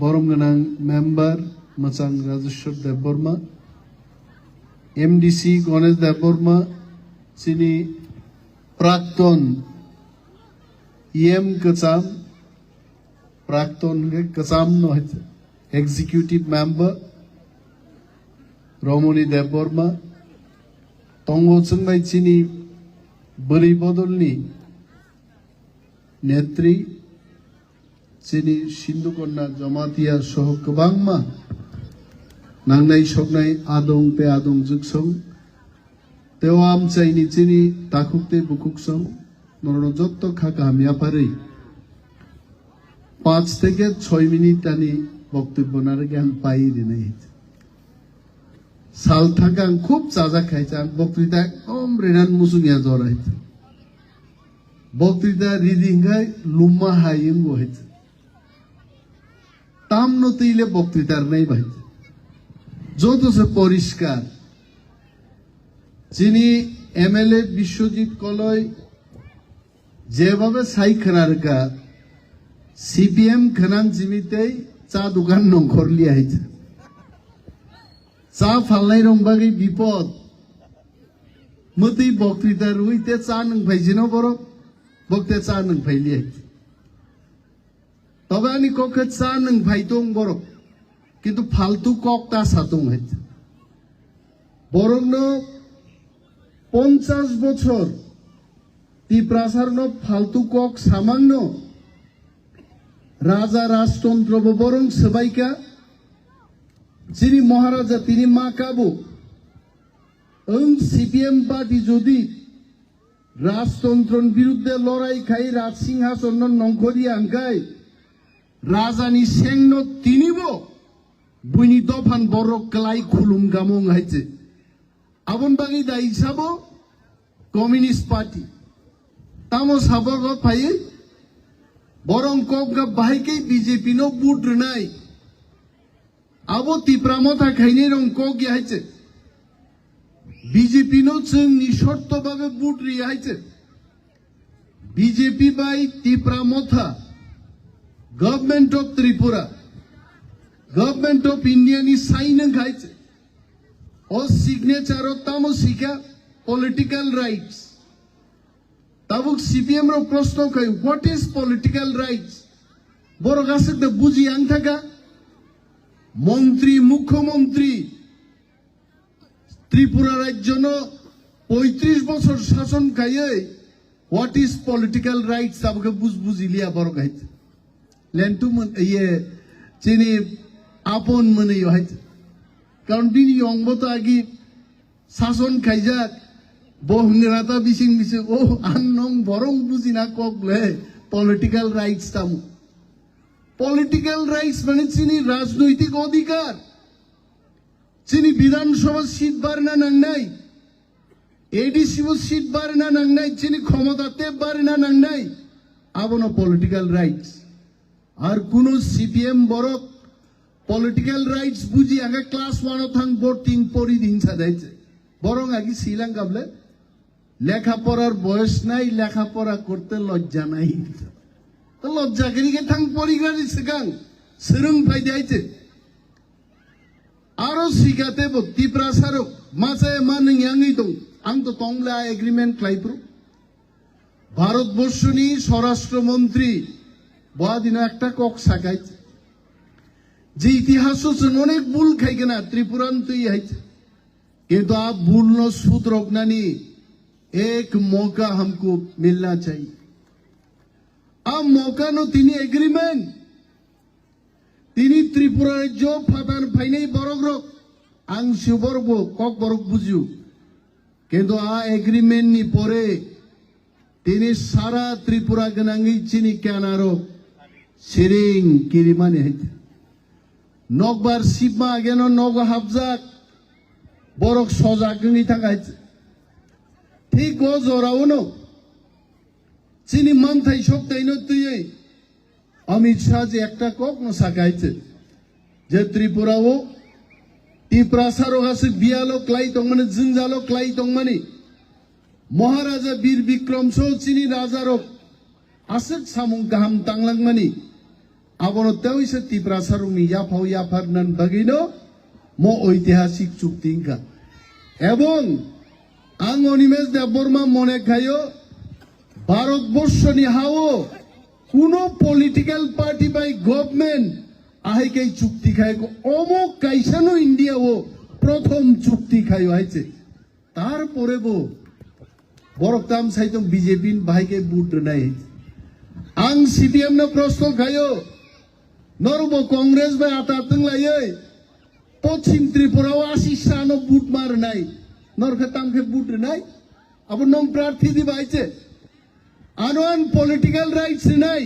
বরমগানাং member machang Rajeshwar Debbarma MDC Ganesh Debbarma চিনি প্রাক্তন EM কচাম প্রাক্তন কচাম হয়েছে এক্সিকিউটিভ মেম্বার রমণী দেববর্মা তঙ্গচংবাই চিনি বলি বদলনি নেত্রী চিনি সিন্ধুকন্যা জমাতিয়া সহ গোबांमा नांनाय सकनाय आदं पे आदं जुगसं तेवाम चाइनि चिनि ताकुकते बुकुकसं नरनो जत्त खाका हामियापारै 5 থেকে 6 মিনিট আনি বক্তব্য নারগে আং পাইরে নাই সাল থাকা আং খুব চাজা খাইছে আং বক্তৃতা একদম রেনান মুসুনিয়া জরাইছে বক্তৃতা রিডিং গায় লুম্মা হাইম হইছে তাম নতিলে বক্তৃতার নাই ভাইছে যত সে পরিষ্কার যিনি এমএলএ বিশ্বজিৎ কলয় যেভাবে সাই খানারকা সিপিএম খানান জিমিতেই চা দোকান নংখরলি আইছে চা ফালনাই রংবাগি বিপদ মতেই বক্তৃতা রুইতে চা নং ভাইছিল বড় বক্তে চা নং ভাইলি আইছে তবে আমি ককে চা নং ভাইতং বড় কিন্তু ফালতু কক তা সাতং হয়েছে বরং 50 বছর ত্রিপ্রাসার ফালতু কক সামান্য রাজা রাজতন্ত্র বরং সবাইকা যিনি মহারাজা তিনি মা কাবু সিপিএম পার্টি যদি রাজতন্ত্রর বিরুদ্ধে লড়াই খাই রাজ সিংহাসন নংখরি আঙ্কাই রাজানি সেংন তিনিব বুইনি দফান বড় ক্লাই খুলুম গামং হাইছে আবন বাগি দা হিসাব কমিউনিস্ট পার্টি তামো সাবগ ফাই বরং কক বাহাইকে বিজেপি নো বুট নাই আবো ত্রিপ্রামতা খাইনে রং কক হাইছে বিজেপি নো जों নিঃশর্ত ভাবে বুট রিয়াইছে বিজেপি বাই ত্রিপ্রামতা government of Tripura government of India नी साइन खाइছে और सिग्नेचर तामो सिखा पॉलिटिकल राइट्स ताबुक सीपीएम रो प्रश्न कई व्हाट इज पॉलिटिकल राइट्स बड़ गासे द बुझी आं थाका मंत्री मुख्यमंत्री त्रिपुरा राज्य न 35 বছর শাসন খাইয়ে what is political rights Tabuk बुझी लिया बड़ गाइছে लेंटू ये चिनी আপন মনে হয়েছে কারণ বিনি অঙ্গ তো আগে শাসন খাইজাক বহংরাতা বিসিং বিসে ও আনং বরং বুঝি না ককলে পলিটিক্যাল রাইটস তামু পলিটিক্যাল রাইটস মানে চিনি রাজনৈতিক অধিকার চিনি বিধানসভা সিট বারে না নাংনাই এডিসি সিট বারে না নাংনাই চিনি ক্ষমতাতে বারে না নাংনাই আবনো পলিটিক্যাল রাইটস আর কোন সিপিএম বড় पॉलिटिकल राइट्स बुझी आगे क्लास 1 थांग बोर्डिंग परि दिनसा जायছে বরং আগে শ্রীলঙ্কাবলে লেখাপড়ার বয়স নাই লেখাপড়া করতে লজ্জা নাই তো লজ্জা করিকে থাং পরিগারি সেকাং সেরং ফাই যাইছে আরো শিখাতে ভক্তি প্রাসারক মাসে মান ইয়াঙ্গি দং আং তো তংলা এগ্রিমেন্ট ক্লাইপ্রু ভারতবর্ষনি স্বরাষ্ট্রমন্ত্রী বদিন একটা কক সাকাইছে যে ইতিহাস অনেক ভুল খাইকে না ত্রিপুরান্তই হয়েছে কিন্তু आप भूल नो सूद रोकनानी एक मौका हमको मिलना चाहिए अब मौका नो तीनी एग्रीमेंट तीनी त्रिपुरा जो फातान फाइने बरगरक आं शिवबरबो कक बरक बुझियो কিন্তু आ एग्रीमेंट नि परे तीनी सारा त्रिपुरा गनांगी चिनी क्यानारो सिरिं किरिमाने हइते नगबार सिपमा गेन नग हाबजाक बरक सजागनि थाखाय ठीक ओ जरावनो चिनी मानथाय सप्ताहनो तुयै अमित शाह जे एकटा কক न साकायছে যে ত্রিপুরাও ত্রিপ্রাসারো আছে বিয়ালো ক্লাই তংমানে জিনজালো ক্লাই তংমানে মহারাজা বীর বিক্রম সহ চিনি রাজারক আছে সামুং গাহাম তাংলাংমানি আবনতেও ইসে ত্রিপ্রাসারুমি ইয়াফাও ইয়াফার নান বাগিনো ম ঐতিহাসিক চুক্তিঙ্কা এবং আং অনিমেষ দেববর্মা মনে খাইও ভারতবর্ষ নিহাও কোনো পলিটিক্যাল পার্টি বাই গভর্নমেন্ট আহেকে চুক্তি খায় অমুক কাইসানো ইন্ডিয়া ও প্রথম চুক্তি খাই হয়েছে তারপরে বরকতাম সাইতো বিজেপি ভাইকে বুট নাই আং সিপিএম না প্রশ্ন খাইও নরব কংগ্রেস বাই আতাতং লাইয়ে পশ্চিম ত্রিপুরাও 80 সানো বুট মার নাই নরকে তামকে বুট নাই আবার নং প্রার্থী দি বাইছে আনোয়ান পলিটিক্যাল রাইটস নাই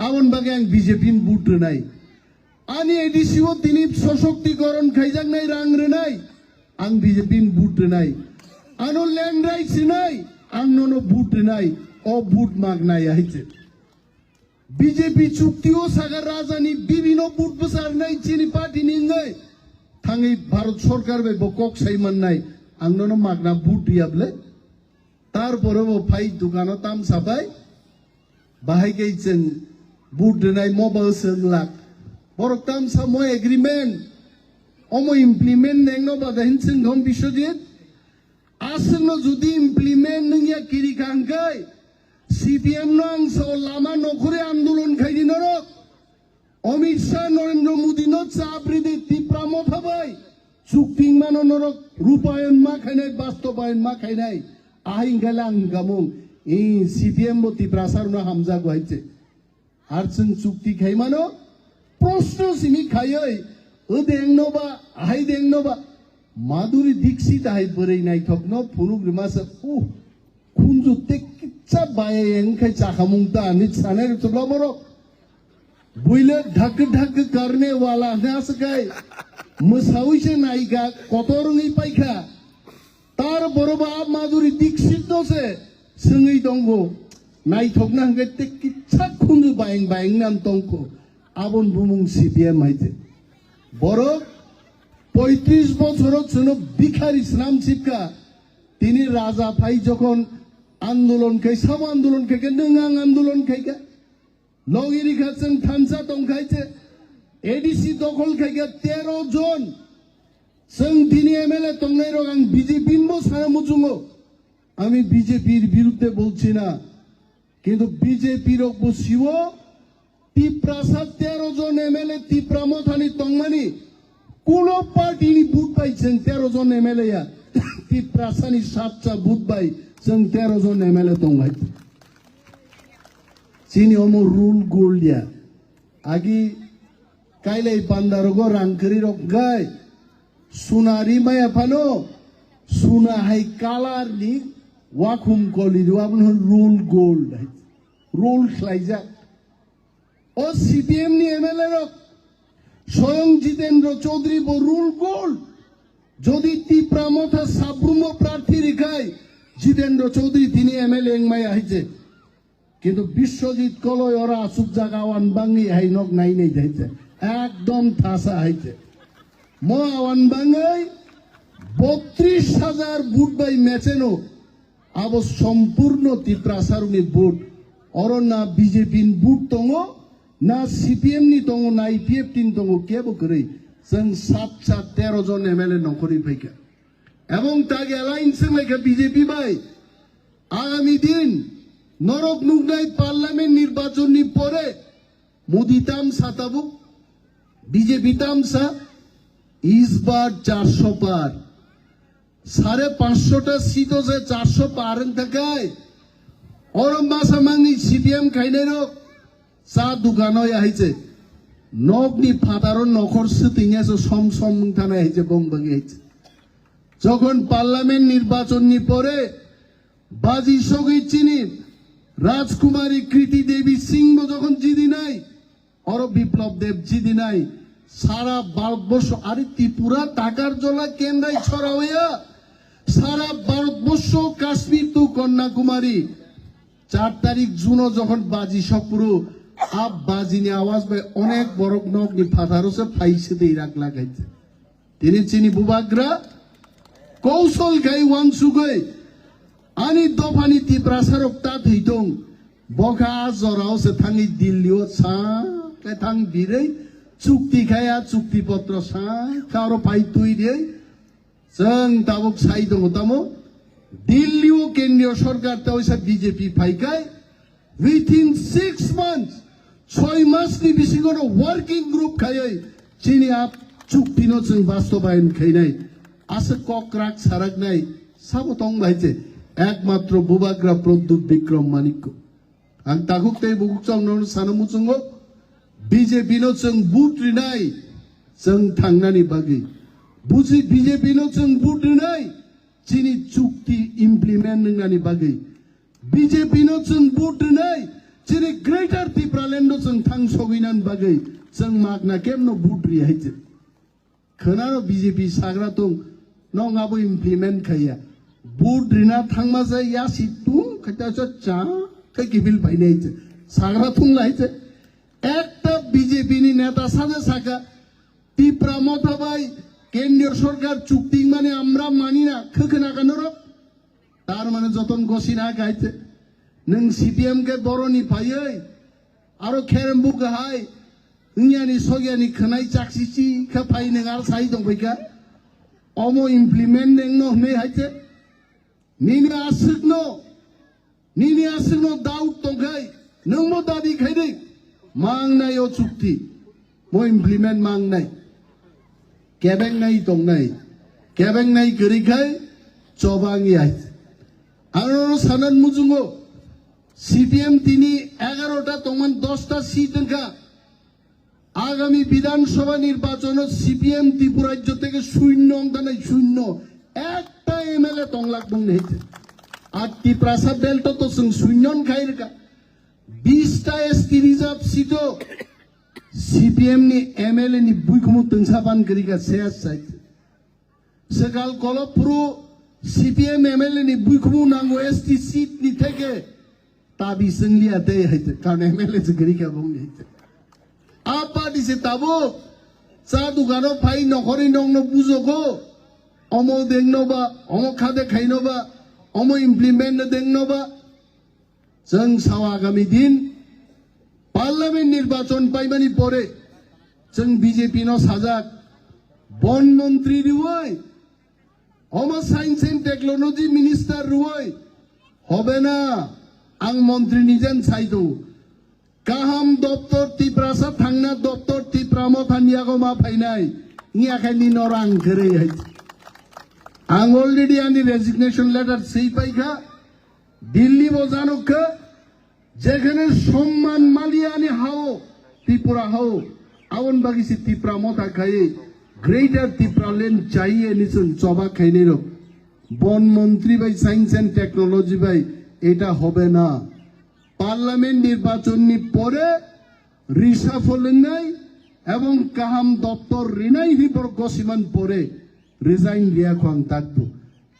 আমন বাগে আং বিজেপি বুট নাই আনি এডিসিও তিনি সশক্তিকরণ খাইজাক নাই রাংরে নাই আং বিজেপি বুট নাই আনো ল্যান্ড রাইটস নাই আং ননো বুট নাই ও বুট মাগ নাই আইছে বিজেপি চুক্তিও সাগর রাজধানী বিভিন্ন বুট বসার নাই চিনি পার্টি নিঙ্গাই থাঙ্গি ভারত সরকার বে বকক সাইমান নাই আং ননো মাগনা বুট ইয়াবলে তারপরে ফাই দোকানো তাম সাবাই বাহাই গেছেন বুট নাই মোবাইল লাখ বরক তাম সামো এগ্রিমেন্ট অমো ইমপ্লিমেন্ট নেংনো বাদাহিন সিংহম বিশ্বজিৎ আসন্ন যদি ইমপ্লিমেন্ট নঙ্গিয়া কিরি কাঙ্কাই সিপিএম নংস লামা নখরে আন্দোলন খাইদি নরক অমিত শাহ নরেন্দ্র মোদী ন চাপরিদে তীব্রামত হবাই চুক্তি মানো নরক রূপায়ণ মা খাইনাই বাস্তবায়ন মা খাইনাই আহিং গেলে আঙ্গামুং এই সিপিএম বতি প্রাসার না হামজা গাইছে আর जों চুক্তি খাই মানো প্রশ্ন সিমি খাইই ও দেংনবা আহাই দেংনবা মাধুরী দীক্ষিত আহাই বরেই নাই থকন ফুরুক রিমাসা ও খুনজু তেকিচ্ছা বায়ে এংখাই চাখামুংতা নিত সানের তোলা বড় বুইলে ঢাক ঢাক করনে वाला না সকাই মসাউইছে নাইগা কত রঙই পাইখা তার বড়বা মাধুরী দীক্ষিত দছে সঙ্গই দঙ্গো নাই থকনা হঙ্গে তেকিচ্ছা খুনজু বায়েং বায়েং নাম তংকো আবন বুমুং সিপিএম আইতে বড় 35 বছরের জন্য ভিখারি ইসলাম শিক্ষা তিনি রাজা ভাই যখন আন্দোলন খাই সব আন্দোলন খাইকে নঙ্গাং আন্দোলন খাইকে লগিরি খাচ্ছেন থানসা দং খাইছে এডিসি দখল খাইকে 13 জন जों दिनै एमएलए तंनाय रग आं বিজেপি বো সারা মুজুঙ্গো আমি বিজেপির বিরুদ্ধে বলছি না কিন্তু বিজেপি রগ বসিও ত্রিপ্রাসাদ 13 জন এমএলএ ত্রিপ্রামথানি তংমানি কোন পার্টি নি বুট পাইছেন 13 জন এমএলএ या ত্রিপ্রাসানি 7টা বুট পাই जों 13 জন এমএলএ তংমাই চিনি অমো রুল গোল্ডিয়া আগি কাইলাই বান্দারগো রাংকরি রগ গায় सुनारी माया फानो सुना हाई कालार नि वाकुम कली वाबन रूल गोल्ड रोल खलाइजा ओ सीपीएम नि एमएलए रक स्वयं जितेंद्र चौधरी बो रूल गोल्ड যদি ত্রিপ্রামথা সাবরুম প্রার্থী রেখাই জিতেন্দ্র চৌধুরী তিনি এমএলএ এংমাই আইছে কিন্তু বিশ্বজিৎ কলয় ওরা আসুক জাগাওয়ান বাঙ্গি হাই নক নাই নাই যাইছে একদম থাসা আইছে मोआवन बांगई 32,000 बुट बाई मैचेनो अब संपूर्ण ত্রিপ্রাসারুনি बुट और ना बीजेपी बुट तंगो ना सीपीएम नि तंगो ना आईपीएफ टीम तंगो केबो करै जों 713 जन एमएलए नखरि फैका एवं तागे अलायन्स लायका बीजेपी बाई आगामी दिन नरक नुगनाय पार्लामेंट निर्वाचननि परे मोदी ताम साताबु बीजेपी ताम सा इस बार 400 पार 550टा सीटों से 400 पार तकाय और मासा मांगनी सीपीएम खाइनेरो सा दुकानो याहिचे नगनि फातारो नखर सतिङासो सम सम थानाय हाइचे बंगबांगि हाइचे যখন পার্লামেন্ট নির্বাচননি পরে বাজি সগি চিনি রাজকুমারী কৃতি দেবী সিংহ যখন জিদি নাই और বিপ্লব দেব জিদি নাই সারা ভারতবর্ষ আরে ত্রিপুরা টাকার জলা কেন্দ্রাই ছড়া হইয়া সারা ভারতবর্ষ কাশ্মীর তো কন্যাকুমারী 4 তারিখ জুন যখন বাজি সপুরু আব বাজি নি আওয়াজ ভাই অনেক বড় নক নি ফাদারসে ফাইসে দেই রাখ লাগাইছে তিনি চিনি বুবাগ্রা কৌশল গাই ওয়াংসুগৈ আনি দফানি ত্রিপ্রাসারক তা থৈতং বখা জরাওসে থাঙি দিল্লিও सा थांग बिरै चुक्ति खाया चुक्ति पत्र साय कारो फाइ तुइ दे जों ताबुक साइ दङ तामो दिल्ली केन्द्रीय सरकार तावैसा बीजेपी फाइकाय within 6 months 6 मास नि बिसिङाव वर्किङ ग्रुप खायै चिनी आप चुक्ति नो जों बास्तबायन खैनाय आसे कक्राक साराकनाय साबो तंग भाइचे एकमात्र बुबाग्रा प्रद्युत विक्रम मानिकको आं ताकुक तै बुकुक चंगनो सानमुचुंगो बीजेपी नो जों बुट्रिनाय जों थांनानै बागै बुजि बीजेपी नो जों बुट्रिनाय चिनी चुक्ति इमप्लिमेन्ट नंनानै बागै बीजेपी नो जों बुट्रिनाय चिनी ग्रेटर त्रिपुरालेन्ड नो जों थां सगैनानै बागै जों मागना केमनो बुट्रि हाइचे खोनानो बीजेपी साग्रा दं नङाबो इमप्लिमेन्ट खाया बुट्रिना थांमा जाय यासि तुं खैतासो चा कै किबिल फाइनायचे साग्रा थुं लाइचे একটা বিজেপি নেতা সাথে থাকা ত্রিপুরা মতাবাই কেন্দ্রীয় সরকার চুক্তি মানে আমরা মানি না খোখনা কেন তার মানে যতন গসি না গাইতে নং সিপিএম কে বড়নি পাইयै আরো খেরম্বু গাহাই ইয়ানি সগিয়ানি খনাই চাকসিসি খাপাই নং আর সাই দं বাইকা অমো ইমপ্লিমেন্ট নং নে হাইতে নিনি আসিকনো দাউট দंखाय नों मो दाबि खायदों मांगनाय चुक्ति मो इमप्लिमेन्ट मांगनाय केबेंनाय दंनाय केबेंनाय गरीखाय चबांगी आइ आरो सानन मुजुंगो सीपीएम तिनी 11টা तंगमान 10টা सीट दंखा आगामी विधानसभा निर्वाचन सीपीएम त्रिपुरा राज्य থেকে শূন্য অংশানাই শূন্য একটা এমএলএ তংলাক দং নেইতে আর ত্রিপুরা বেল্ট তো जों শূন্যন খাইরকা 20টা एसटी रिजर्व सीटो सीपीएम नि एमएलए नि बुइखमु तंसाबान करिका सेस साइट सकाल कलपुरु सीपीएम एमएलए नि बुइखमु नांगो एसटी सीट नि थेके ताबि संलिया दे हाइते कारण एमएलए जे करिका बंग हाइते आपा दिसे ताबो चा दुकानो फाइ नखरि नंनो बुजोगो अमो देंनोबा अमो खादे खाइनोबा अमो इमप्लिमेन्ट देंनोबा जों साव आगामी दिन पार्लियामेंट निर्वाचन पाइबानि परे जों बीजेपी नो साजाक बन मंत्री रुवै हम साइंस एंड टेक्नोलॉजी मिनिस्टर रुवै হবে না आं मंत्री निजेन साइदो गाहाम दप्तर त्रिपुरासा थांना दप्तर त्रिपुरामो थानियागो मा फाइनाय नियाखानि नरां गरै हाय आं अलरेडी आनि रेजिगनेशन लेटार सेई पाइखा दिल्ली बजानोखो যেখানে সম্মান মালিয়ানি হাও ত্রিপুরা হাও আওন বাগিসি ত্রিপুরা মতা খাই গ্রেটার ত্রিপুরাল্যান্ড চাইয়ে নিছন চবা খাইনির বন মন্ত্রী by science and technology by এটা হবে না পার্লামেন্ট নির্বাচনী পরে রিসাফল নাই এবং কাহাম দপ্তর রিনাই হিবর গসিমান পরে রিজাইন দিয়া খাং থাকবো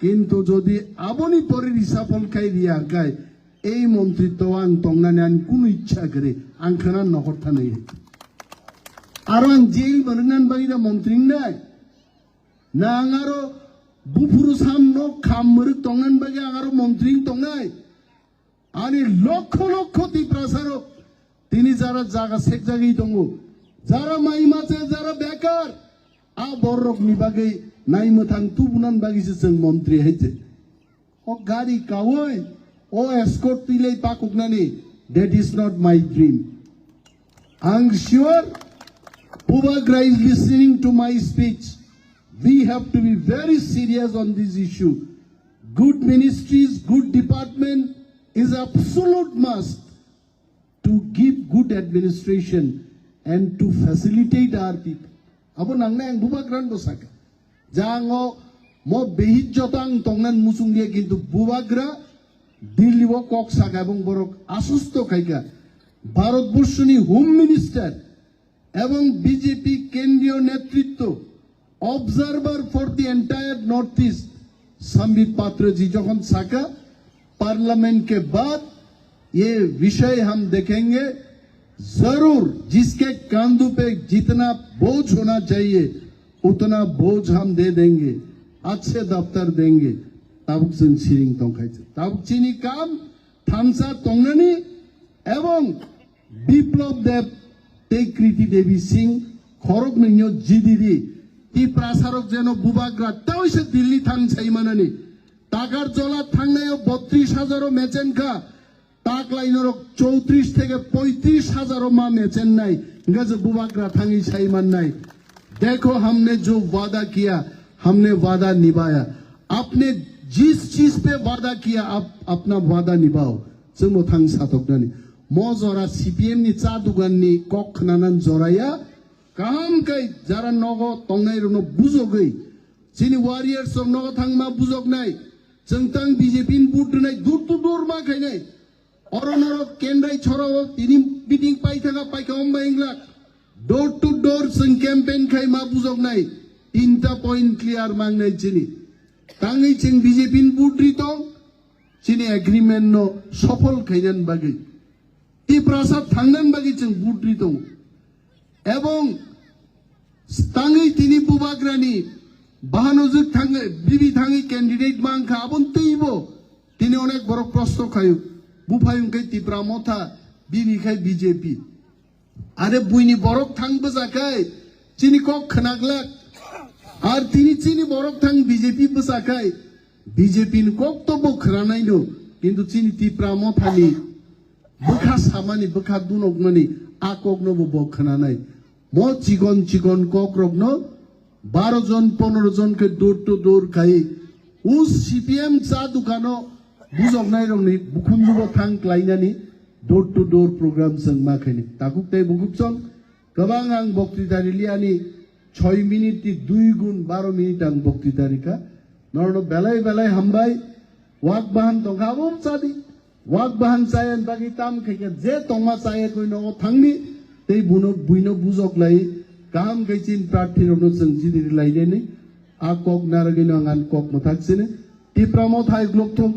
কিন্তু যদি আবনি পরে রিসাফল খাই দিয়া গায় এই মন্ত্রিত্ব আং তংনানে আন কোন ইচ্ছা করে আং খানান নহরথা নাই আর আং জেল বননান বাগিরা মন্ত্রী নাই না আঙারো বুফুরু সামনো খামর তংনান বাগি আঙারো মন্ত্রী তংনাই আনি লক্ষ লক্ষ ত্রিপ্রাসার তিনি যারা জায়গা সেক জায়গায় দङ যারা মাইমাছে যারা বেকার আ বড়রক নিবাগে নাই মথাং তুবুনান বাগিছে जों মন্ত্রী হইছে ও গাড়ি কাওই Oh, escort tilay pakugnani. That is not my dream. I'm sure Pubagra is listening to my speech. We have to be very serious on this issue. Good ministries, good department is absolute must to give good administration and to facilitate our people. Apo nangna ang Pubagra bosaka. Jango mo behit jotang tongnan musung dia kintu Pubagra Delhi वो Kock saga एवं बरक आसुस्त खाइका भारतबर्षनी home minister एवं BJP केंद्रीय नेतृत्व observer for the entire north east Sambit पात्र जी जखन साका parliament के बाद ये विषय हम देखेंगे जरूर जिसके कांधों पे जितना बोझ होना चाहिए उतना बोझ हम दे देंगे अच्छे दफ्तर देंगे ताबुक जों सिरिं दंखायছে ताबुक चिनी काम थामसा तंगनानि एवं बिप्लब देव tei Kriti Devi Singh khorok ninyo jidiri ti prasarok jeno bubagra tao se Delhi thang chaimanani টাকার জলা থাংনায়ও ৩২,০০০ মেচেন কা টাক লাইনের ৩৪ থেকে ৩৫,০০০ মা মেচেন নাই गज बुबाकरा थांगी साइमान नाई देखो हमने जो वादा किया हमने वादा निभाया आपने जिस चीज पे वादा किया आप अपना वादा निभाओ जों थां साथकनानि म जरा सीपीएम नि चा दुकान नि कक खनानान जराया काम कै जरा नगो तंगनाय रनो बुजोगै जिनि वारियर्स of नगो थांमा बुजोगनाय जों तां बीजेपी नि बुट नाय दूर तो दूर मा खायनाय অরণর কেন্দ্রাই ছড়াও তিনি মিটিং পাই থাকা পাইকাম বাইংলা ডোর টু ডোর जों ক্যাম্পেইন খাই মা বুজক নাই তিনটা পয়েন্ট ক্লিয়ার মাংনাই চিনি তাঙ্গই जों বিজেপি বুটরি তো চিনি এগ্রিমেন্ট নো সফল খাইনান বাগি এই প্রাসাদ থাংনান বাগি जों বুটরি তো এবং তাঙ্গই তিনি বুবাগ্রানি বাহানজুক থাঙ্গে বিবি থাঙ্গি ক্যান্ডিডেট মাংখা আবন তৈব তিনি অনেক বড় প্রশ্ন খায়ু बुफायुंखै तिप्रा मथा बिबिखै बीजेपी आरे बुइनि बरक थां बजाखै चिनि कक खनागलाक आर तिनि चिनि बरक थां बीजेपी बजाखै बीजेपी नि कक तो बखरानायनो किन्तु चिनि तिप्रा मथानि बखा सामानि बखा दुनकमनि आककनो बखनानाय म चिकन चिकन कक रकनो 12 जन 15 जन के डोर टू डोर खाई उस सीपीएम चा दुकानो बुजोगनाय रंनि बुखुमबो थां क्लाइनानि डोर टू डोर प्रोग्राम जों माखैनि ताकुकताय बुकुबसन गोबां आं बक्तृता लियानि 6 मिनिट 2 गुण 12 मिनिट आं बक्तृतारिका नरनो बेलाय बेलाय हामबाय वाक बाहान तंगाबो चादि वाक बाहान चायन बागि ताम खैके जे तंगा चाये कोइ न थांनि तै बुइनो बुजोगलाय काम गैचिन प्रार्थी रनो जों जिदिरि लायदेनि आ कक नारगिनो आं कक मथाकसिने तिप्रामो थाय ग्लकथम